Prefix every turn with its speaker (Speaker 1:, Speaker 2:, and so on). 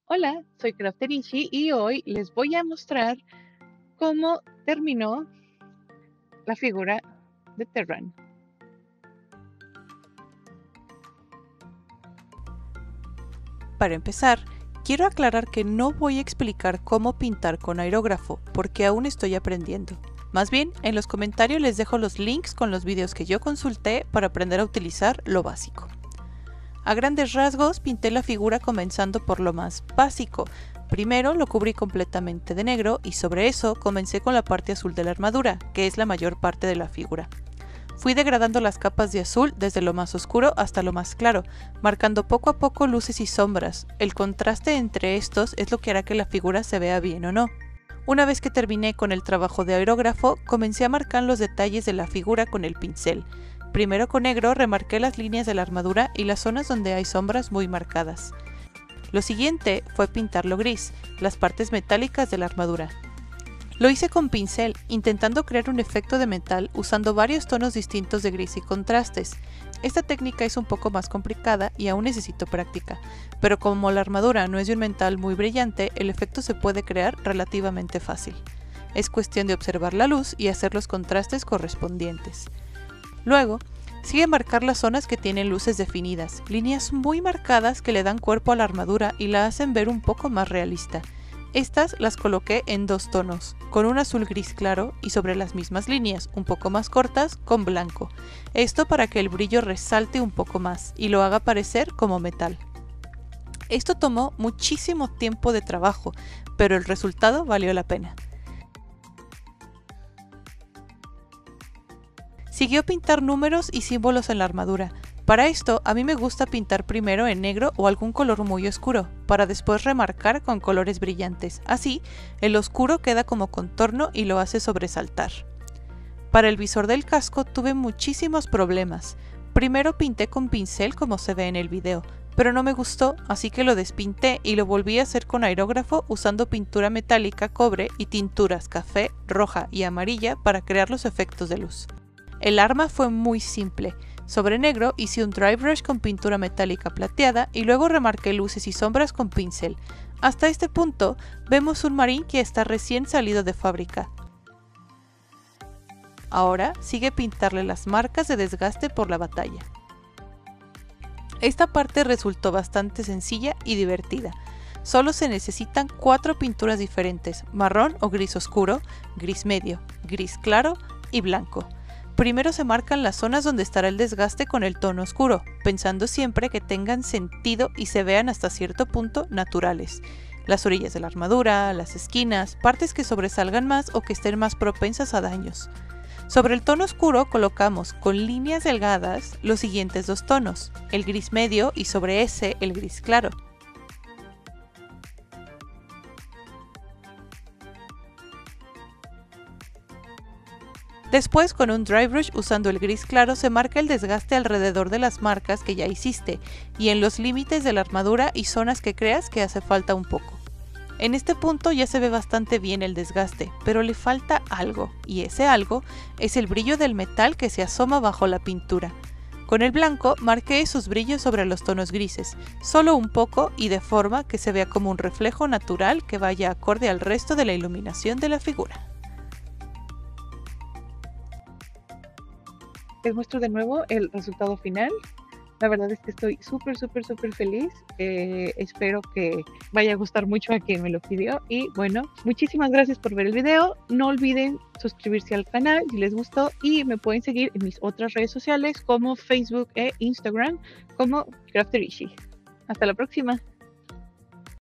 Speaker 1: Hola, soy Crafterishi y hoy les voy a mostrar cómo terminó la figura de Terran.
Speaker 2: Para empezar, quiero aclarar que no voy a explicar cómo pintar con aerógrafo, porque aún estoy aprendiendo. Más bien, en los comentarios les dejo los links con los videos que yo consulté para aprender a utilizar lo básico. A grandes rasgos, pinté la figura comenzando por lo más básico. Primero lo cubrí completamente de negro y sobre eso comencé con la parte azul de la armadura, que es la mayor parte de la figura. Fui degradando las capas de azul desde lo más oscuro hasta lo más claro, marcando poco a poco luces y sombras. El contraste entre estos es lo que hará que la figura se vea bien o no. Una vez que terminé con el trabajo de aerógrafo, comencé a marcar los detalles de la figura con el pincel. Primero con negro remarqué las líneas de la armadura y las zonas donde hay sombras muy marcadas. Lo siguiente fue pintarlo gris, las partes metálicas de la armadura. Lo hice con pincel, intentando crear un efecto de metal usando varios tonos distintos de gris y contrastes. Esta técnica es un poco más complicada y aún necesito práctica, pero como la armadura no es de un metal muy brillante, el efecto se puede crear relativamente fácil. Es cuestión de observar la luz y hacer los contrastes correspondientes. Luego, sigue marcar las zonas que tienen luces definidas, líneas muy marcadas que le dan cuerpo a la armadura y la hacen ver un poco más realista. Estas las coloqué en dos tonos, con un azul gris claro y sobre las mismas líneas, un poco más cortas, con blanco. Esto para que el brillo resalte un poco más y lo haga parecer como metal. Esto tomó muchísimo tiempo de trabajo, pero el resultado valió la pena. Siguió pintar números y símbolos en la armadura. Para esto, a mí me gusta pintar primero en negro o algún color muy oscuro, para después remarcar con colores brillantes. Así, el oscuro queda como contorno y lo hace sobresaltar. Para el visor del casco tuve muchísimos problemas. Primero pinté con pincel como se ve en el video, pero no me gustó, así que lo despinté y lo volví a hacer con aerógrafo usando pintura metálica cobre y tinturas café, roja y amarilla para crear los efectos de luz. El arma fue muy simple. Sobre negro hice un dry brush con pintura metálica plateada y luego remarqué luces y sombras con pincel. Hasta este punto vemos un marín que está recién salido de fábrica. Ahora sigue pintarle las marcas de desgaste por la batalla. Esta parte resultó bastante sencilla y divertida. Solo se necesitan 4 pinturas diferentes: marrón o gris oscuro, gris medio, gris claro y blanco. Primero se marcan las zonas donde estará el desgaste con el tono oscuro, pensando siempre que tengan sentido y se vean hasta cierto punto naturales. Las orillas de la armadura, las esquinas, partes que sobresalgan más o que estén más propensas a daños. Sobre el tono oscuro colocamos con líneas delgadas los siguientes dos tonos, el gris medio y sobre ese el gris claro. Después, con un dry brush usando el gris claro, se marca el desgaste alrededor de las marcas que ya hiciste y en los límites de la armadura y zonas que creas que hace falta un poco. En este punto ya se ve bastante bien el desgaste, pero le falta algo, y ese algo es el brillo del metal que se asoma bajo la pintura. Con el blanco marqué esos brillos sobre los tonos grises, solo un poco y de forma que se vea como un reflejo natural que vaya acorde al resto de la iluminación de la figura.
Speaker 1: Les muestro de nuevo el resultado final. La verdad es que estoy súper feliz. Espero que vaya a gustar mucho a quien me lo pidió. Y bueno, muchísimas gracias por ver el video. No olviden suscribirse al canal si les gustó y me pueden seguir en mis otras redes sociales como Facebook e Instagram como Crafterishi. Hasta la próxima.